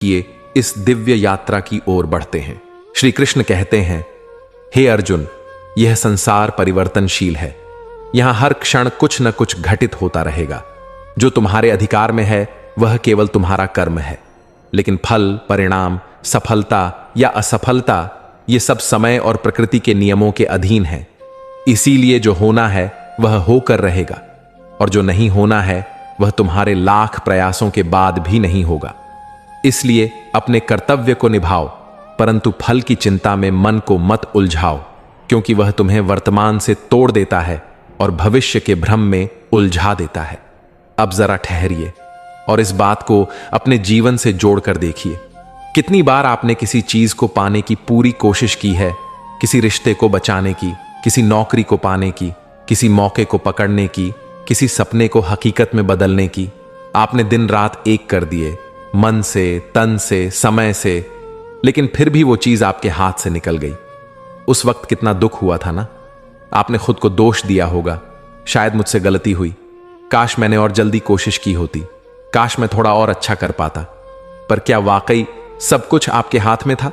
किए इस दिव्य यात्रा की ओर बढ़ते हैं। श्री कृष्ण कहते हैं, हे अर्जुन, यह संसार परिवर्तनशील है। यहां हर क्षण कुछ न कुछ घटित होता रहेगा। जो तुम्हारे अधिकार में है वह केवल तुम्हारा कर्म है, लेकिन फल, परिणाम, सफलता या असफलता ये सब समय और प्रकृति के नियमों के अधीन है। इसीलिए जो होना है वह होकर रहेगा, और जो नहीं होना है वह तुम्हारे लाख प्रयासों के बाद भी नहीं होगा। इसलिए अपने कर्तव्य को निभाओ, परंतु फल की चिंता में मन को मत उलझाओ, क्योंकि वह तुम्हें वर्तमान से तोड़ देता है और भविष्य के भ्रम में उलझा देता है। अब जरा ठहरिए और इस बात को अपने जीवन से जोड़कर देखिए। कितनी बार आपने किसी चीज को पाने की पूरी कोशिश की है, किसी रिश्ते को बचाने की, किसी नौकरी को पाने की, किसी मौके को पकड़ने की, किसी सपने को हकीकत में बदलने की। आपने दिन रात एक कर दिए, मन से, तन से, समय से, लेकिन फिर भी वो चीज आपके हाथ से निकल गई। उस वक्त कितना दुख हुआ था ना। आपने खुद को दोष दिया होगा, शायद मुझसे गलती हुई, काश मैंने और जल्दी कोशिश की होती, काश मैं थोड़ा और अच्छा कर पाता। पर क्या वाकई सब कुछ आपके हाथ में था?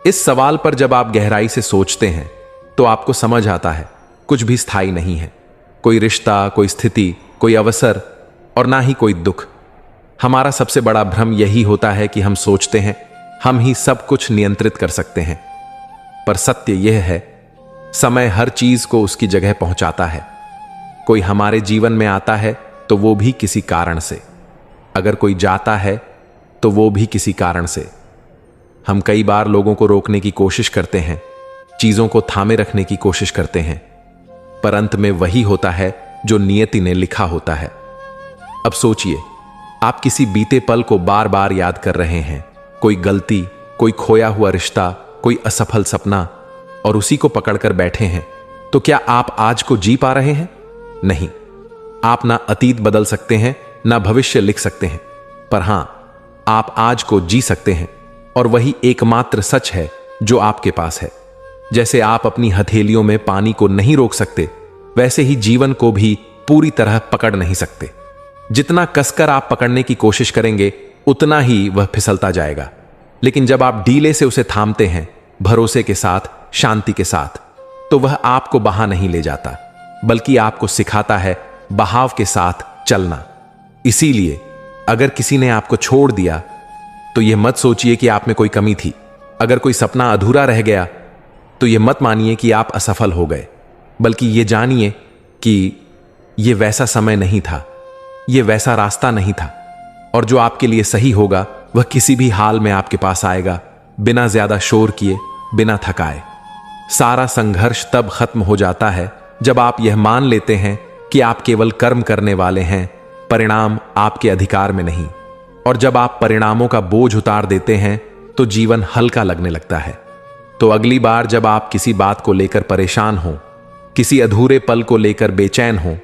इस सवाल पर जब आप गहराई से सोचते हैं तो आपको समझ आता है कुछ भी स्थायी नहीं है। कोई रिश्ता, कोई स्थिति, कोई अवसर और ना ही कोई दुख। हमारा सबसे बड़ा भ्रम यही होता है कि हम सोचते हैं हम ही सब कुछ नियंत्रित कर सकते हैं, पर सत्य यह है, समय हर चीज को उसकी जगह पहुंचाता है। कोई हमारे जीवन में आता है तो वो भी किसी कारण से, अगर कोई जाता है तो वो भी किसी कारण से। हम कई बार लोगों को रोकने की कोशिश करते हैं, चीजों को थामे रखने की कोशिश करते हैं, पर अंत में वही होता है जो नियति ने लिखा होता है। अब सोचिए, आप किसी बीते पल को बार बार याद कर रहे हैं, कोई गलती, कोई खोया हुआ रिश्ता, कोई असफल सपना, और उसी को पकड़कर बैठे हैं। तो क्या आप आज को जी पा रहे हैं? नहीं। आप ना अतीत बदल सकते हैं, ना भविष्य लिख सकते हैं, पर हां, आप आज को जी सकते हैं, और वही एकमात्र सच है जो आपके पास है। जैसे आप अपनी हथेलियों में पानी को नहीं रोक सकते, वैसे ही जीवन को भी पूरी तरह पकड़ नहीं सकते। जितना कसकर आप पकड़ने की कोशिश करेंगे उतना ही वह फिसलता जाएगा, लेकिन जब आप ढीले से उसे थामते हैं, भरोसे के साथ, शांति के साथ, तो वह आपको बहा नहीं ले जाता, बल्कि आपको सिखाता है बहाव के साथ चलना। इसीलिए अगर किसी ने आपको छोड़ दिया तो यह मत सोचिए कि आप में कोई कमी थी। अगर कोई सपना अधूरा रह गया तो यह मत मानिए कि आप असफल हो गए, बल्कि यह जानिए कि यह वैसा समय नहीं था, यह वैसा रास्ता नहीं था, और जो आपके लिए सही होगा वह किसी भी हाल में आपके पास आएगा, बिना ज्यादा शोर किए, बिना थकाए। सारा संघर्ष तब खत्म हो जाता है जब आप यह मान लेते हैं कि आप केवल कर्म करने वाले हैं, परिणाम आपके अधिकार में नहीं। और जब आप परिणामों का बोझ उतार देते हैं तो जीवन हल्का लगने लगता है। तो अगली बार जब आप किसी बात को लेकर परेशान हो, किसी अधूरे पल को लेकर बेचैन हो,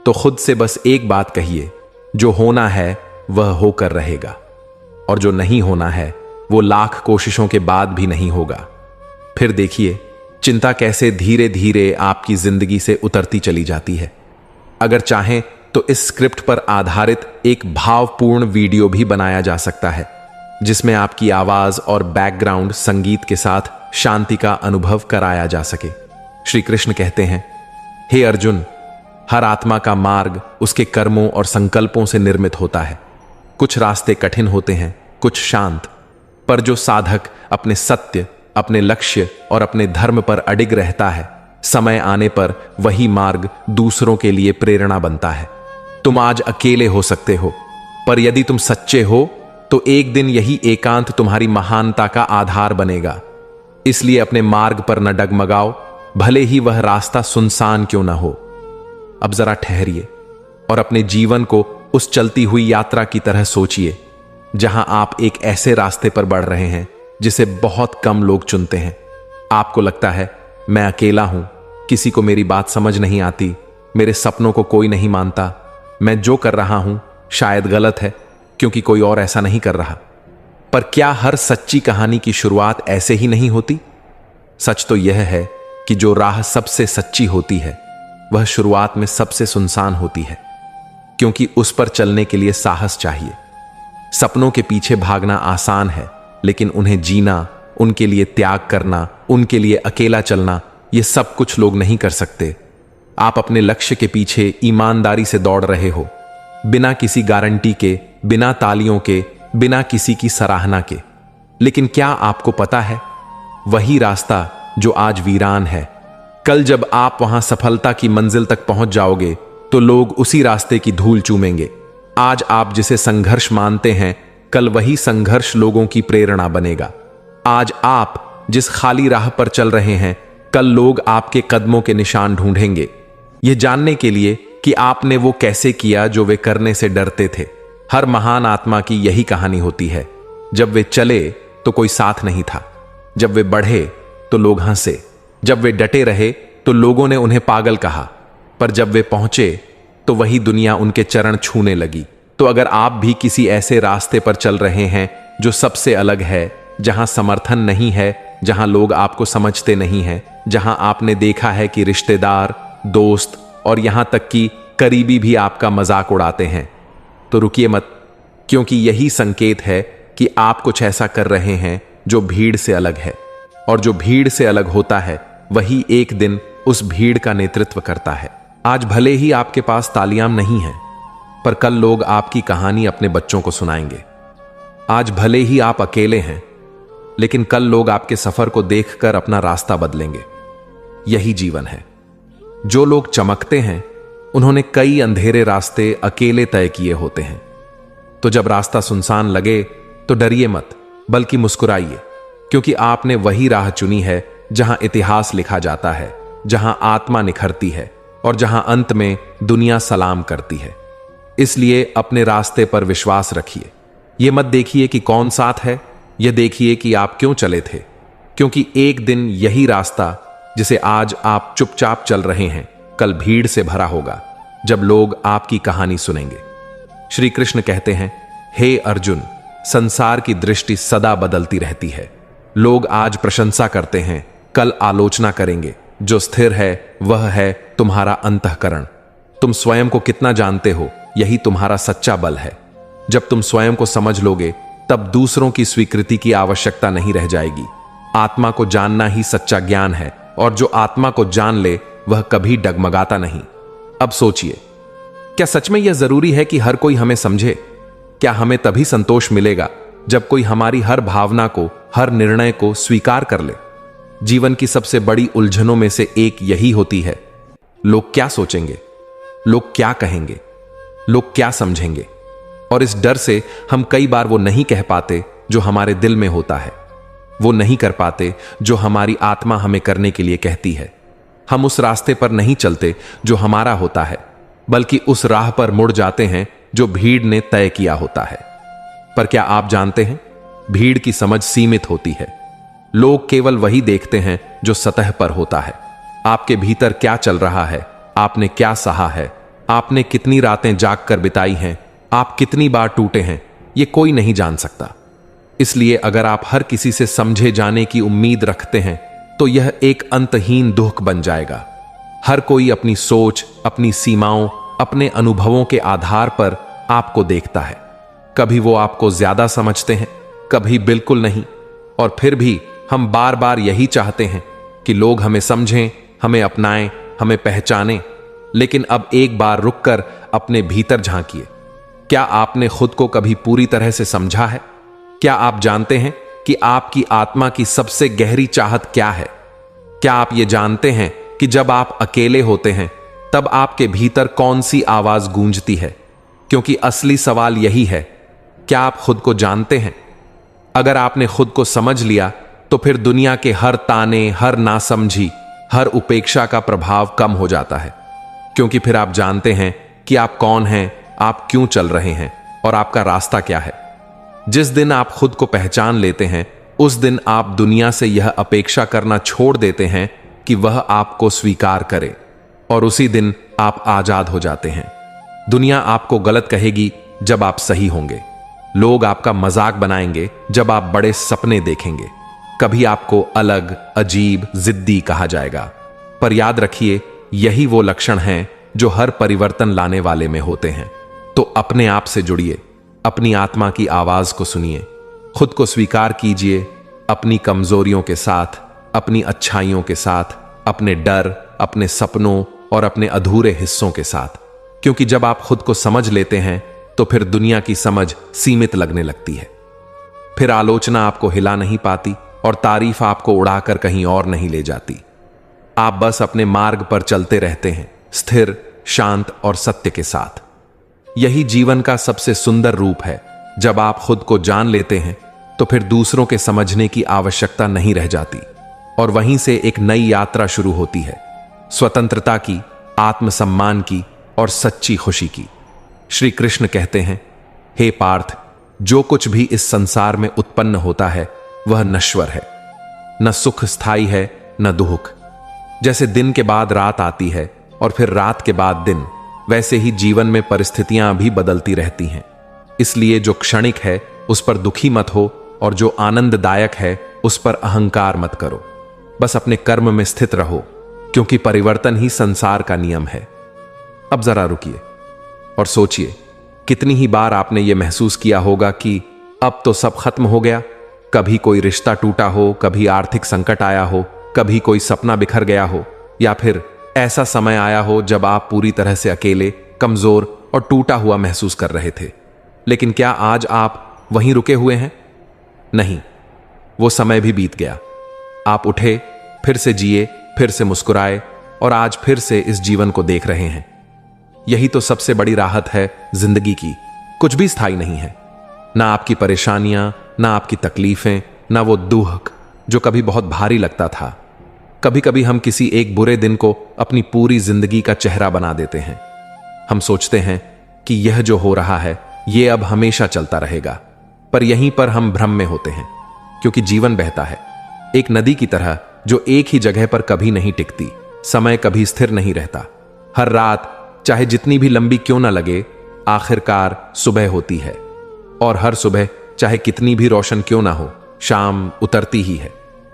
तो खुद से बस एक बात कहिए, जो होना है वह होकर रहेगा, और जो नहीं होना है वो लाख कोशिशों के बाद भी नहीं होगा। फिर देखिए चिंता कैसे धीरे धीरे आपकी जिंदगी से उतरती चली जाती है। अगर चाहें तो इस स्क्रिप्ट पर आधारित एक भावपूर्ण वीडियो भी बनाया जा सकता है, जिसमें आपकी आवाज और बैकग्राउंड संगीत के साथ शांति का अनुभव कराया जा सके। श्री कृष्ण कहते हैं, हे अर्जुन, हर आत्मा का मार्ग उसके कर्मों और संकल्पों से निर्मित होता है। कुछ रास्ते कठिन होते हैं, कुछ शांत, पर जो साधक अपने सत्य, अपने लक्ष्य और अपने धर्म पर अडिग रहता है, समय आने पर वही मार्ग दूसरों के लिए प्रेरणा बनता है। तुम आज अकेले हो सकते हो, पर यदि तुम सच्चे हो तो एक दिन यही एकांत तुम्हारी महानता का आधार बनेगा। इसलिए अपने मार्ग पर न डगमगाओ, भले ही वह रास्ता सुनसान क्यों न हो। अब जरा ठहरिए और अपने जीवन को उस चलती हुई यात्रा की तरह सोचिए, जहां आप एक ऐसे रास्ते पर बढ़ रहे हैं जिसे बहुत कम लोग चुनते हैं। आपको लगता है, मैं अकेला हूं, किसी को मेरी बात समझ नहीं आती, मेरे सपनों को कोई नहीं मानता, मैं जो कर रहा हूं शायद गलत है क्योंकि कोई और ऐसा नहीं कर रहा। पर क्या हर सच्ची कहानी की शुरुआत ऐसे ही नहीं होती? सच तो यह है कि जो राह सबसे सच्ची होती है वह शुरुआत में सबसे सुनसान होती है, क्योंकि उस पर चलने के लिए साहस चाहिए। सपनों के पीछे भागना आसान है, लेकिन उन्हें जीना, उनके लिए त्याग करना, उनके लिए अकेला चलना, ये सब कुछ लोग नहीं कर सकते। आप अपने लक्ष्य के पीछे ईमानदारी से दौड़ रहे हो, बिना किसी गारंटी के, बिना तालियों के, बिना किसी की सराहना के। लेकिन क्या आपको पता है, वही रास्ता जो आज वीरान है, कल जब आप वहां सफलता की मंजिल तक पहुंच जाओगे तो लोग उसी रास्ते की धूल चूमेंगे। आज आप जिसे संघर्ष मानते हैं, कल वही संघर्ष लोगों की प्रेरणा बनेगा। आज आप जिस खाली राह पर चल रहे हैं, कल लोग आपके कदमों के निशान ढूंढेंगे, यह जानने के लिए कि आपने वो कैसे किया जो वे करने से डरते थे। हर महान आत्मा की यही कहानी होती है। जब वे चले तो कोई साथ नहीं था, जब वे बढ़े तो लोग हंसे, जब वे डटे रहे तो लोगों ने उन्हें पागल कहा, पर जब वे पहुंचे तो वही दुनिया उनके चरण छूने लगी। तो अगर आप भी किसी ऐसे रास्ते पर चल रहे हैं जो सबसे अलग है, जहां समर्थन नहीं है, जहां लोग आपको समझते नहीं हैं, जहां आपने देखा है कि रिश्तेदार, दोस्त और यहां तक कि करीबी भी आपका मजाक उड़ाते हैं, तो रुकिए मत, क्योंकि यही संकेत है कि आप कुछ ऐसा कर रहे हैं जो भीड़ से अलग है। और जो भीड़ से अलग होता है, वही एक दिन उस भीड़ का नेतृत्व करता है। आज भले ही आपके पास तालियां नहीं हैं, पर कल लोग आपकी कहानी अपने बच्चों को सुनाएंगे। आज भले ही आप अकेले हैं, लेकिन कल लोग आपके सफर को देखकर अपना रास्ता बदलेंगे। यही जीवन है। जो लोग चमकते हैं, उन्होंने कई अंधेरे रास्ते अकेले तय किए होते हैं। तो जब रास्ता सुनसान लगे तो डरिए मत, बल्कि मुस्कुराइए, क्योंकि आपने वही राह चुनी है जहां इतिहास लिखा जाता है, जहां आत्मा निखरती है और जहां अंत में दुनिया सलाम करती है। इसलिए अपने रास्ते पर विश्वास रखिए। यह मत देखिए कि कौन साथ है, यह देखिए कि आप क्यों चले थे, क्योंकि एक दिन यही रास्ता जिसे आज आप चुपचाप चल रहे हैं, कल भीड़ से भरा होगा, जब लोग आपकी कहानी सुनेंगे। श्री कृष्ण कहते हैं, हे अर्जुन, संसार की दृष्टि सदा बदलती रहती है। लोग आज प्रशंसा करते हैं, कल आलोचना करेंगे। जो स्थिर है वह है तुम्हारा अंतःकरण। तुम स्वयं को कितना जानते हो, यही तुम्हारा सच्चा बल है। जब तुम स्वयं को समझ लोगे, तब दूसरों की स्वीकृति की आवश्यकता नहीं रह जाएगी। आत्मा को जानना ही सच्चा ज्ञान है, और जो आत्मा को जान ले वह कभी डगमगाता नहीं। अब सोचिए, क्या सच में यह जरूरी है कि हर कोई हमें समझे? क्या हमें तभी संतोष मिलेगा जब कोई हमारी हर भावना को, हर निर्णय को स्वीकार कर ले? जीवन की सबसे बड़ी उलझनों में से एक यही होती है, लोग क्या सोचेंगे, लोग क्या कहेंगे, लोग क्या समझेंगे। और इस डर से हम कई बार वो नहीं कह पाते जो हमारे दिल में होता है, वो नहीं कर पाते जो हमारी आत्मा हमें करने के लिए कहती है। हम उस रास्ते पर नहीं चलते जो हमारा होता है, बल्कि उस राह पर मुड़ जाते हैं जो भीड़ ने तय किया होता है। पर क्या आप जानते हैं, भीड़ की समझ सीमित होती है। लोग केवल वही देखते हैं जो सतह पर होता है। आपके भीतर क्या चल रहा है, आपने क्या सहा है, आपने कितनी रातें जागकर बिताई हैं, आप कितनी बार टूटे हैं, ये कोई नहीं जान सकता। इसलिए अगर आप हर किसी से समझे जाने की उम्मीद रखते हैं, तो यह एक अंतहीन दुख बन जाएगा। हर कोई अपनी सोच, अपनी सीमाओं, अपने अनुभवों के आधार पर आपको देखता है। कभी वो आपको ज्यादा समझते हैं, कभी बिल्कुल नहीं। और फिर भी हम बार बार यही चाहते हैं कि लोग हमें समझें, हमें अपनाएं, हमें पहचानें। लेकिन अब एक बार रुककर अपने भीतर झांकिए। क्या आपने खुद को कभी पूरी तरह से समझा है? क्या आप जानते हैं कि आपकी आत्मा की सबसे गहरी चाहत क्या है? क्या आप ये जानते हैं कि जब आप अकेले होते हैं, तब आपके भीतर कौन सी आवाज गूंजती है? क्योंकि असली सवाल यही है, क्या आप खुद को जानते हैं? अगर आपने खुद को समझ लिया, तो फिर दुनिया के हर ताने, हर नासमझी, हर उपेक्षा का प्रभाव कम हो जाता है। क्योंकि फिर आप जानते हैं कि आप कौन हैं, आप क्यों चल रहे हैं और आपका रास्ता क्या है। जिस दिन आप खुद को पहचान लेते हैं, उस दिन आप दुनिया से यह अपेक्षा करना छोड़ देते हैं कि वह आपको स्वीकार करे, और उसी दिन आप आजाद हो जाते हैं। दुनिया आपको गलत कहेगी जब आप सही होंगे। लोग आपका मजाक बनाएंगे जब आप बड़े सपने देखेंगे। कभी आपको अलग, अजीब, जिद्दी कहा जाएगा। पर याद रखिए, यही वो लक्षण हैं जो हर परिवर्तन लाने वाले में होते हैं। तो अपने आप से जुड़िए, अपनी आत्मा की आवाज को सुनिए, खुद को स्वीकार कीजिए, अपनी कमजोरियों के साथ, अपनी अच्छाइयों के साथ, अपने डर, अपने सपनों और अपने अधूरे हिस्सों के साथ। क्योंकि जब आप खुद को समझ लेते हैं तो फिर दुनिया की समझ सीमित लगने लगती है। फिर आलोचना आपको हिला नहीं पाती और तारीफ आपको उड़ाकर कहीं और नहीं ले जाती। आप बस अपने मार्ग पर चलते रहते हैं, स्थिर, शांत और सत्य के साथ। यही जीवन का सबसे सुंदर रूप है। जब आप खुद को जान लेते हैं तो फिर दूसरों के समझने की आवश्यकता नहीं रह जाती और वहीं से एक नई यात्रा शुरू होती है, स्वतंत्रता की, आत्मसम्मान की और सच्ची खुशी की। श्री कृष्ण कहते हैं, हे पार्थ, जो कुछ भी इस संसार में उत्पन्न होता है वह नश्वर है। न सुख स्थायी है न दुख। जैसे दिन के बाद रात आती है और फिर रात के बाद दिन, वैसे ही जीवन में परिस्थितियां भी बदलती रहती हैं। इसलिए जो क्षणिक है उस पर दुखी मत हो और जो आनंददायक है उस पर अहंकार मत करो। बस अपने कर्म में स्थित रहो, क्योंकि परिवर्तन ही संसार का नियम है। अब जरा रुकिए और सोचिए, कितनी ही बार आपने यह महसूस किया होगा कि अब तो सब खत्म हो गया। कभी कोई रिश्ता टूटा हो, कभी आर्थिक संकट आया हो, कभी कोई सपना बिखर गया हो, या फिर ऐसा समय आया हो जब आप पूरी तरह से अकेले, कमजोर और टूटा हुआ महसूस कर रहे थे। लेकिन क्या आज आप वहीं रुके हुए हैं? नहीं, वो समय भी बीत गया। आप उठे, फिर से जिए, फिर से मुस्कुराए और आज फिर से इस जीवन को देख रहे हैं। यही तो सबसे बड़ी राहत है जिंदगी की। कुछ भी स्थायी नहीं है, ना आपकी परेशानियां, ना आपकी तकलीफें, ना वो दुख जो कभी बहुत भारी लगता था। कभी कभी हम किसी एक बुरे दिन को अपनी पूरी जिंदगी का चेहरा बना देते हैं। हम सोचते हैं कि यह जो हो रहा है ये अब हमेशा चलता रहेगा, पर यहीं पर हम भ्रम में होते हैं, क्योंकि जीवन बहता है एक नदी की तरह जो एक ही जगह पर कभी नहीं टिकती। समय कभी स्थिर नहीं रहता। हर रात चाहे जितनी भी लंबी क्यों ना लगे, आखिरकार सुबह होती है, और हर सुबह चाहे कितनी भी रोशन क्यों ना हो, शाम उतरती ही है।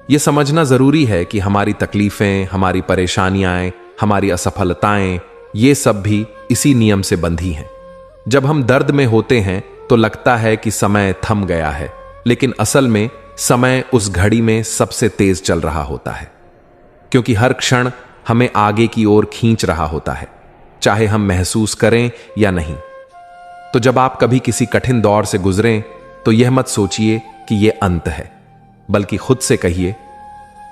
यह समझना जरूरी है कि हमारी तकलीफें, हमारी परेशानियां, हमारी असफलताएं, ये सब भी इसी नियम से बंधी हैं। जब हम दर्द में होते हैं तो लगता है कि समय थम गया है, लेकिन असल में समय उस घड़ी में सबसे तेज चल रहा होता है, क्योंकि हर क्षण हमें आगे की ओर खींच रहा होता है, चाहे हम महसूस करें या नहीं। तो जब आप कभी किसी कठिन दौर से गुजरें तो यह मत सोचिए कि यह अंत है, बल्कि खुद से कहिए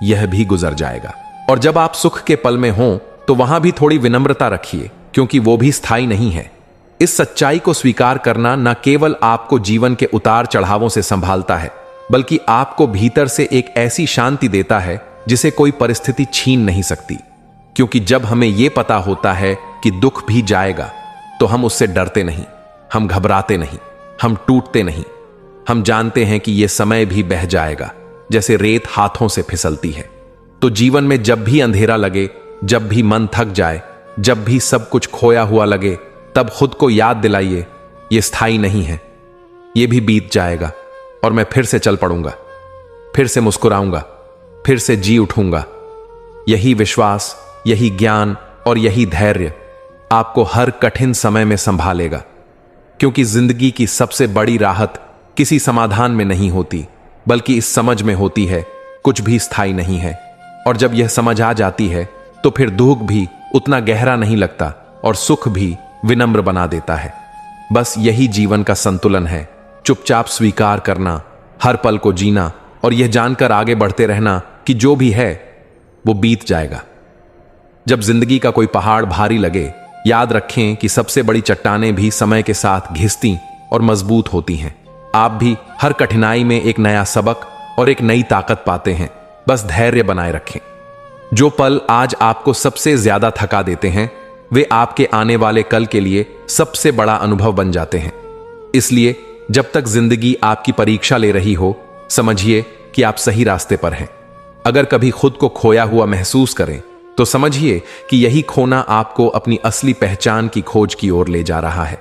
यह भी गुजर जाएगा। और जब आप सुख के पल में हों तो वहां भी थोड़ी विनम्रता रखिए, क्योंकि वो भी स्थायी नहीं है। इस सच्चाई को स्वीकार करना न केवल आपको जीवन के उतार चढ़ावों से संभालता है, बल्कि आपको भीतर से एक ऐसी शांति देता है जिसे कोई परिस्थिति छीन नहीं सकती। क्योंकि जब हमें यह पता होता है कि दुख भी जाएगा तो हम उससे डरते नहीं, हम घबराते नहीं, हम टूटते नहीं। हम जानते हैं कि यह समय भी बह जाएगा, जैसे रेत हाथों से फिसलती है। तो जीवन में जब भी अंधेरा लगे, जब भी मन थक जाए, जब भी सब कुछ खोया हुआ लगे, तब खुद को याद दिलाइए, यह स्थायी नहीं है, यह भी बीत जाएगा और मैं फिर से चल पड़ूंगा, फिर से मुस्कुराऊंगा, फिर से जी उठूंगा। यही विश्वास, यही ज्ञान और यही धैर्य आपको हर कठिन समय में संभालेगा। क्योंकि जिंदगी की सबसे बड़ी राहत किसी समाधान में नहीं होती, बल्कि इस समझ में होती है कुछ भी स्थायी नहीं है। और जब यह समझ आ जाती है तो फिर दुख भी उतना गहरा नहीं लगता और सुख भी विनम्र बना देता है। बस यही जीवन का संतुलन है, चुपचाप स्वीकार करना, हर पल को जीना और यह जानकर आगे बढ़ते रहना कि जो भी है वो बीत जाएगा। जब जिंदगी का कोई पहाड़ भारी लगे, याद रखें कि सबसे बड़ी चट्टानें भी समय के साथ घिसती और मजबूत होती हैं। आप भी हर कठिनाई में एक नया सबक और एक नई ताकत पाते हैं। बस धैर्य बनाए रखें। जो पल आज आपको सबसे ज्यादा थका देते हैं वे आपके आने वाले कल के लिए सबसे बड़ा अनुभव बन जाते हैं। इसलिए जब तक जिंदगी आपकी परीक्षा ले रही हो, समझिए कि आप सही रास्ते पर हैं। अगर कभी खुद को खोया हुआ महसूस करें तो समझिए कि यही खोना आपको अपनी असली पहचान की खोज की ओर ले जा रहा है।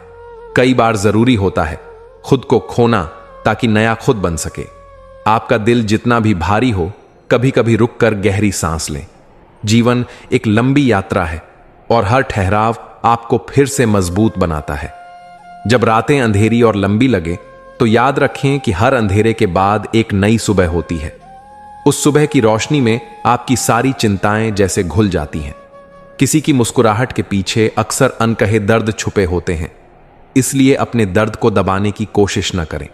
कई बार जरूरी होता है खुद को खोना ताकि नया खुद बन सके। आपका दिल जितना भी भारी हो, कभी कभी रुककर गहरी सांस लें। जीवन एक लंबी यात्रा है और हर ठहराव आपको फिर से मजबूत बनाता है। जब रातें अंधेरी और लंबी लगे तो याद रखें कि हर अंधेरे के बाद एक नई सुबह होती है। उस सुबह की रोशनी में आपकी सारी चिंताएं जैसे घुल जाती हैं। किसी की मुस्कुराहट के पीछे अक्सर अनकहे दर्द छुपे होते हैं, इसलिए अपने दर्द को दबाने की कोशिश न करें।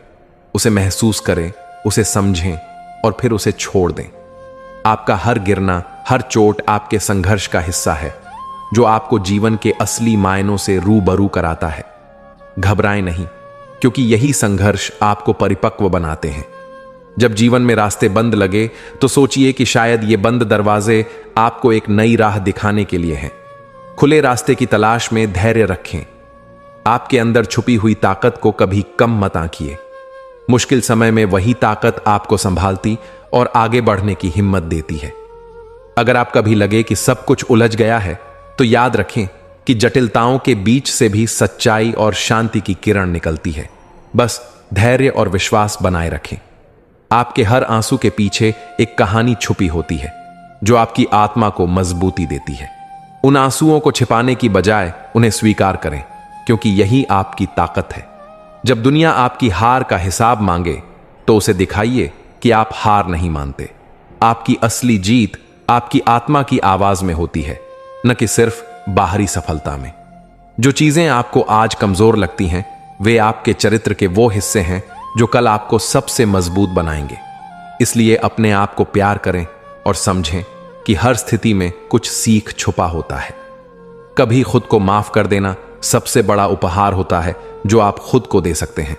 उसे महसूस करें, उसे समझें और फिर उसे छोड़ दें। आपका हर गिरना, हर चोट आपके संघर्ष का हिस्सा है, जो आपको जीवन के असली मायनों से रूबरू कराता है। घबराएं नहीं, क्योंकि यही संघर्ष आपको परिपक्व बनाते हैं। जब जीवन में रास्ते बंद लगे तो सोचिए कि शायद ये बंद दरवाजे आपको एक नई राह दिखाने के लिए हैं। खुले रास्ते की तलाश में धैर्य रखें। आपके अंदर छुपी हुई ताकत को कभी कम मत आंकिए। मुश्किल समय में वही ताकत आपको संभालती और आगे बढ़ने की हिम्मत देती है। अगर आप कभी लगे कि सब कुछ उलझ गया है, तो याद रखें कि जटिलताओं के बीच से भी सच्चाई और शांति की किरण निकलती है। बस धैर्य और विश्वास बनाए रखें। आपके हर आंसू के पीछे एक कहानी छुपी होती है, जो आपकी आत्मा को मजबूती देती है। उन आंसुओं को छिपाने की बजाय उन्हें स्वीकार करें, क्योंकि यही आपकी ताकत है। जब दुनिया आपकी हार का हिसाब मांगे, तो उसे दिखाइए कि आप हार नहीं मानते। आपकी असली जीत आपकी आत्मा की आवाज में होती है, न कि सिर्फ बाहरी सफलता में। जो चीजें आपको आज कमजोर लगती हैं, वे आपके चरित्र के वो हिस्से हैं जो कल आपको सबसे मजबूत बनाएंगे। इसलिए अपने आप को प्यार करें और समझें कि हर स्थिति में कुछ सीख छुपा होता है। कभी खुद को माफ कर देना सबसे बड़ा उपहार होता है जो आप खुद को दे सकते हैं।